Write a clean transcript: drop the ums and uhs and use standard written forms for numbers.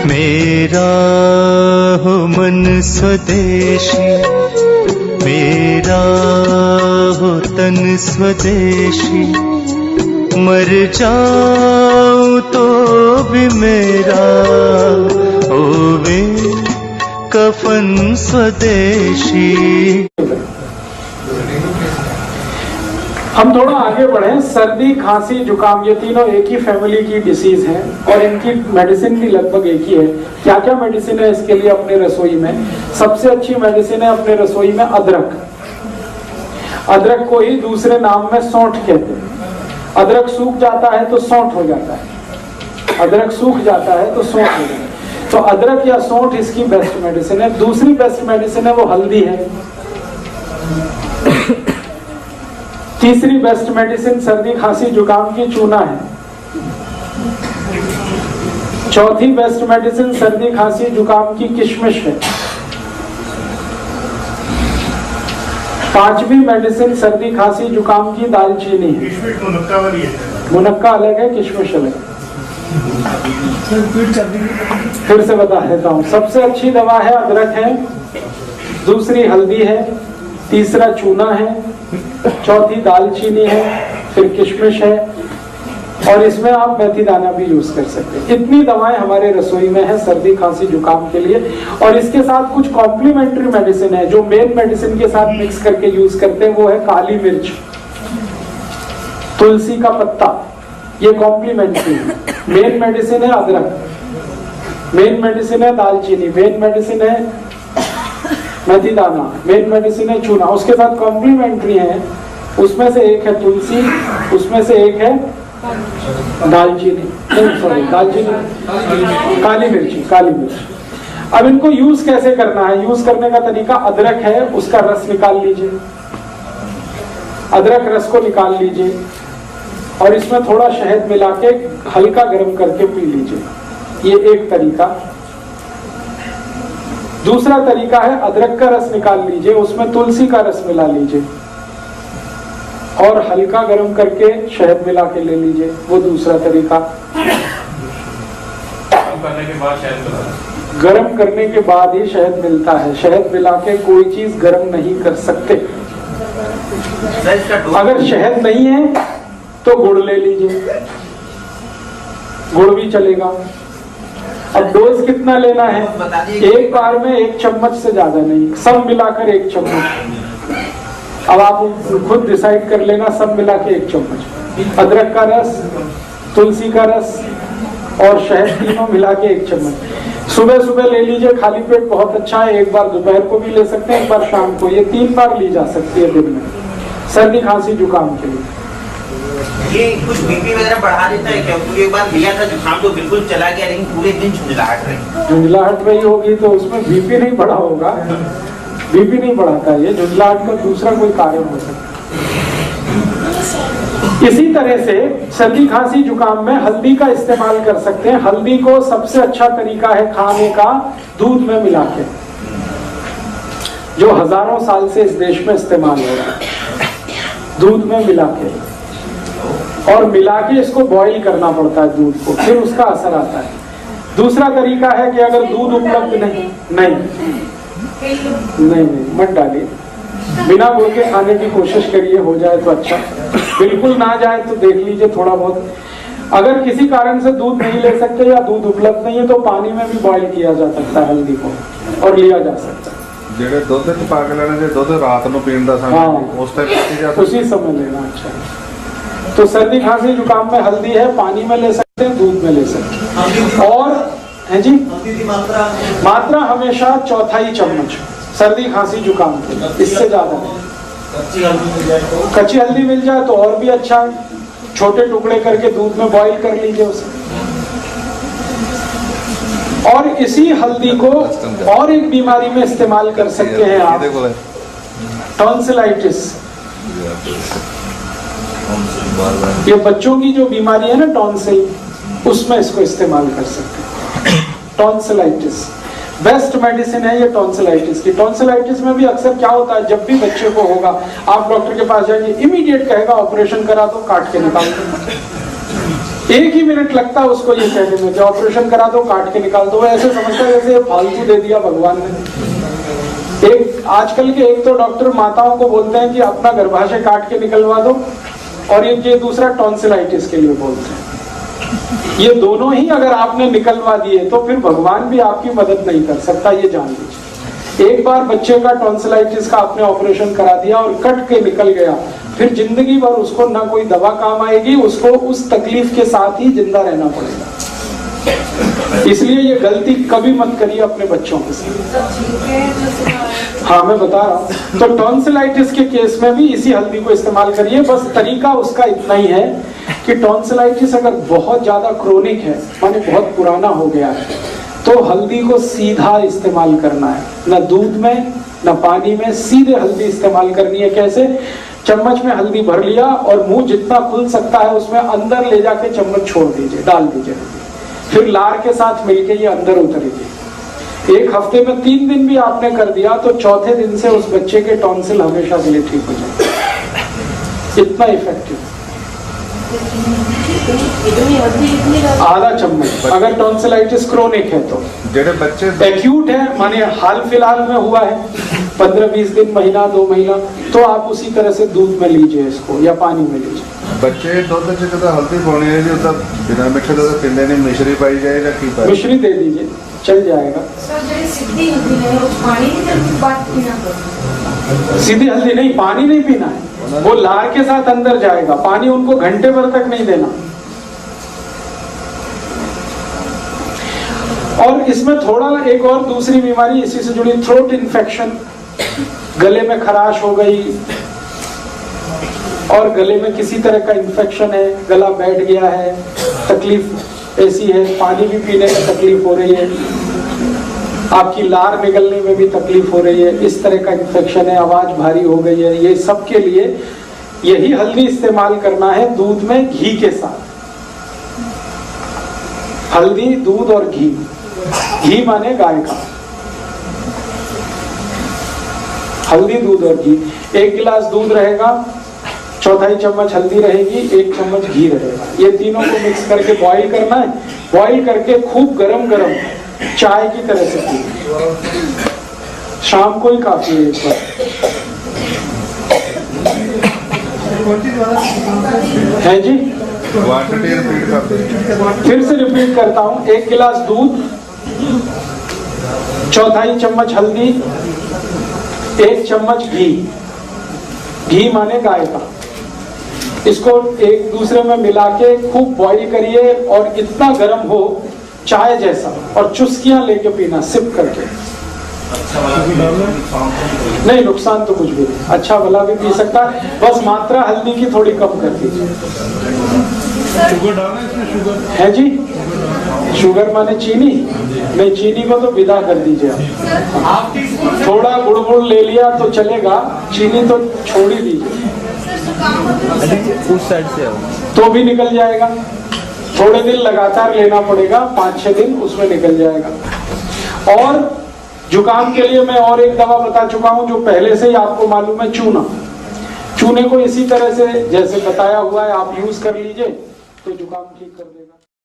मेरा हो मन स्वदेशी, मेरा हो तन स्वदेशी, मर जाऊं तो भी मेरा होवे कफन स्वदेशी। हम थोड़ा आगे बढ़े। सर्दी, खांसी, जुकाम ये तीनों एक ही फैमिली की डिसीज हैं और इनकी मेडिसिन भी लगभग एक ही है। क्या क्या मेडिसिन है इसके लिए अपने रसोई में? सबसे अच्छी मेडिसिन है अपने रसोई में अदरक। अदरक को ही दूसरे नाम में सौंठ कहते हैं। अदरक सूख जाता है तो सौंठ हो जाता है, अदरक सूख जाता है तो सौंठ हो जाता है। तो अदरक या सौंठ इसकी बेस्ट मेडिसिन है। दूसरी बेस्ट मेडिसिन है वो हल्दी है। तीसरी बेस्ट मेडिसिन सर्दी, खांसी, जुकाम की चूना है। चौथी बेस्ट मेडिसिन सर्दी, खांसी, जुकाम की किशमिश है। पांचवी मेडिसिन सर्दी, खांसी, जुकाम की दालचीनी है। किशमिश मुनक्का वाली है, मुनक्का अलग है, किशमिश अलग है। फिर से बता देता हूँ। सबसे अच्छी दवा है अदरक है, दूसरी हल्दी है, तीसरा चूना है, चौथी दालचीनी है, फिर किशमिश है और इसमें आप मेथी दाना भी यूज कर सकते हैं। इतनी दवाएं हमारे रसोई में है सर्दी, खांसी, जुकाम के लिए। और इसके साथ कुछ कॉम्प्लीमेंट्री मेडिसिन है जो मेन मेडिसिन के साथ मिक्स करके यूज करते हैं। वो है काली मिर्च, तुलसी का पत्ता, ये कॉम्प्लीमेंट्री है। मेन मेडिसिन है अदरक, मेन मेडिसिन है दालचीनी, मेन मेडिसिन है मेथी दाना, मेन मेडिसिन है चूना। उसके साथ कॉम्प्लीमेंट्री है, उसमें से एक है तुलसी, उसमें से एक है दालचीनी, सॉरी दालचीनी, काली मिर्ची, काली मिर्च। अब इनको यूज कैसे करना है? यूज करने का तरीका, अदरक है उसका रस निकाल लीजिए, अदरक रस को निकाल लीजिए और इसमें थोड़ा शहद मिला के हल्का गर्म करके पी लीजिए। ये एक तरीका। दूसरा तरीका है अदरक का रस निकाल लीजिए, उसमें तुलसी का रस मिला लीजिए और हल्का गर्म करके शहद मिला के ले लीजिए। वो दूसरा तरीका। गर्म करने के बाद ही शहद मिलता है। शहद मिला के कोई चीज गर्म नहीं कर सकते। अगर शहद नहीं है तो गुड़ ले लीजिए, गुड़ भी चलेगा। अब डोज कितना लेना है? एक बार में 1 चम्मच से ज्यादा नहीं, सब मिलाकर 1 चम्मच। अब आप खुद डिसाइड कर लेना, सब मिला के 1 चम्मच। अदरक का रस, तुलसी का रस और शहद तीनों मिला के 1 चम्मच। सुबह सुबह ले लीजिए, खाली पेट बहुत अच्छा है। एक बार दोपहर को भी ले सकते हैं, एक बार शाम को। ये 3 बार ली जा सकती है दिन में, सर्दी, खांसी, जुकाम के लिए। ये कुछ बीपी वगैरह बढ़ा देता है क्या? क्योंकि एक बार लिया था जुकाम तो बिल्कुल चला गया, लेकिन पूरे दिन झुंझलाहट रही। झुंझलाहट रही होगी तो उसमें बीपी नहीं बढ़ा होगा। बीपी नहीं बढ़ाता है, ये झुंझलाहट का दूसरा कोई कारण हो सकता है। इसी तरह से सर्दी, खांसी, जुकाम में हल्दी का इस्तेमाल कर सकते हैं। हल्दी को सबसे अच्छा तरीका है खाने का दूध में मिला के, जो हजारों साल से इस देश में इस्तेमाल हो रहा है। दूध में मिला के और मिला के इसको बॉईल करना पड़ता है दूध को, फिर उसका असर आता है। दूसरा तरीका है कि अगर दूध उपलब्ध नहीं मत डालिए, बिना गुड़ के खाने की कोशिश करिए, हो जाए तो अच्छा, बिल्कुल ना जाए तो देख लीजिए थोड़ा बहुत। अगर किसी कारण से दूध नहीं ले सकते या दूध उपलब्ध नहीं है तो पानी में भी बॉईल किया जा सकता है हल्दी को और लिया जा सकता है। ਜਿਹੜੇ ਦੁੱਧ ਚ ਪਾ ਕੇ ਲੈਣੇ, ਜੇ ਦੁੱਧ ਰਾਤ ਨੂੰ ਪੀਣ ਦਾ समय उस टाइम पी जाता है, उसी समय लेना अच्छा है। तो सर्दी, खांसी, जुकाम में हल्दी है, पानी में ले सकते हैं, दूध में ले सकते हैं। और है जी, मात्रा हमेशा 1/4 चम्मच सर्दी, खांसी, जुकाम के, इससे ज्यादा नहीं। कच्ची हल्दी मिल जाए तो और भी अच्छा है। छोटे टुकड़े करके दूध में बॉईल कर लीजिए उसे। और इसी हल्दी को और एक बीमारी में इस्तेमाल कर सकते हैं आप, टॉन्सिलाइटिस। ये बच्चों की जो बीमारी है ना टॉन्सिल, उसमें इसको इस्तेमाल कर सकते हैं। टॉन्सिलाइटिस बेस्ट मेडिसिन है ये टॉन्सिलाइटिस की। टॉन्सिलाइटिस में भी अक्सर क्या होता है, जब भी बच्चे को होगा आप डॉक्टर के पास जाएंगे, इमीडिएट कहेगा ऑपरेशन करा दो, काट के निकाल दो। 1 ही मिनट लगता है उसको ये कहने में कि ऑपरेशन करा दो, काट के निकाल दो। ऐसे समझता है जैसे फालतू दे दिया भगवान ने। एक आजकल के एक तो डॉक्टर माताओं को बोलते हैं कि अपना गर्भाशय काट के निकलवा दो, और ये दूसरा टॉन्सिलाइटिस के लिए बोलते हैं। ये दोनों ही अगर आपने निकलवा दिए तो फिर भगवान भी आपकी मदद नहीं कर सकता, ये जान लीजिए। एक बार बच्चे का टॉन्सिलाइटिस का आपने ऑपरेशन करा दिया और कट के निकल गया, फिर जिंदगी भर उसको ना कोई दवा काम आएगी, उसको उस तकलीफ के साथ ही जिंदा रहना पड़ेगा। इसलिए ये गलती कभी मत करिए अपने बच्चों के साथ। हाँ, मैं बता रहा हूँ। तो टॉन्सिलाइटिस के केस में भी इसी हल्दी को इस्तेमाल करिए। बस तरीका उसका इतना ही है कि टॉन्सिलाइटिस अगर बहुत ज्यादा क्रोनिक है, माने बहुत पुराना हो गया है, तो हल्दी को सीधा इस्तेमाल करना है, न दूध में न पानी में, सीधे हल्दी इस्तेमाल करनी है। कैसे? चम्मच में हल्दी भर लिया और मुंह जितना खुल सकता है उसमें अंदर ले जाके चम्मच छोड़ दीजिए, डाल दीजिए। फिर लार के साथ मिलके ये अंदर उतरेगी। 1 हफ्ते में 3 दिन भी आपने कर दिया तो चौथे दिन से उस बच्चे के टॉन्सिल हमेशा के लिए ठीक हो जाए। इतना इफेक्टिव। आधा चम्मच अगर टॉन्सिलाइटिस क्रोनिक है तो। जेडे बच्चे एक्यूट है, माने हाल फिलहाल में हुआ है 15-20 दिन, महीना 2 महीना, तो आप उसी तरह से दूध में लीजिए इसको या पानी में लीजिए। बच्चे दूध च हल्दी पानी है जी, उधर बिना मिठे दूध पींदे नहीं, मिश्री पाई जाए या की पाई? मिश्री दे दीजिए, चल जाएगा। सीधी हल्दी नहीं, पानी नहीं पीना है, वो लार के साथ अंदर जाएगा। पानी उनको घंटे भर तक नहीं देना। और इसमें थोड़ा एक और दूसरी बीमारी इसी से जुड़ी, थ्रोट इन्फेक्शन, गले में खराश हो गई और गले में किसी तरह का इन्फेक्शन है, गला बैठ गया है, तकलीफ ऐसी है, पानी भी पीने में तकलीफ हो रही है, आपकी लार निकलने में भी तकलीफ हो रही है, इस तरह का इन्फेक्शन है, आवाज भारी हो गई है, ये सब के लिए यही हल्दी इस्तेमाल करना है दूध में घी के साथ। हल्दी, दूध और घी। घी माने गाय का। हल्दी, दूध और घी। 1 गिलास दूध रहेगा, 1/4 चम्मच हल्दी रहेगी, 1 चम्मच घी रहेगा। ये तीनों को मिक्स करके बॉईल करना है। बॉईल करके खूब गरम गरम चाय की तरह से पीना। शाम को ही काफी है एक बार। है जी, फिर से रिपीट करता हूँ। 1 गिलास दूध, 1/4 चम्मच हल्दी, 1 चम्मच घी। घी माने गाय का। इसको एक दूसरे में मिला के खूब बॉईल करिए और इतना गर्म हो चाय जैसा, और चुस्कियां लेके पीना, सिप करके। नहीं, नुकसान तो कुछ भी नहीं, अच्छा भला भी पी सकता है, बस मात्रा हल्दी की थोड़ी कम कर दीजिए। शुगर डालना इसमें? शुगर है जी, शुगर माने चीनी? नहीं, चीनी को तो विदा कर दीजिए आप। थोड़ा गुड़ ले लिया तो चलेगा, चीनी तो छोड़ ही दीजिए। उस साइड से तो भी निकल जाएगा। थोड़े दिन लगातार लेना पड़ेगा, 5-6 दिन उसमें निकल जाएगा। और जुकाम के लिए मैं और एक दवा बता चुका हूं जो पहले से ही आपको मालूम है, चूना। चूने को इसी तरह से जैसे बताया हुआ है आप यूज कर लीजिए तो जुकाम ठीक कर देगा।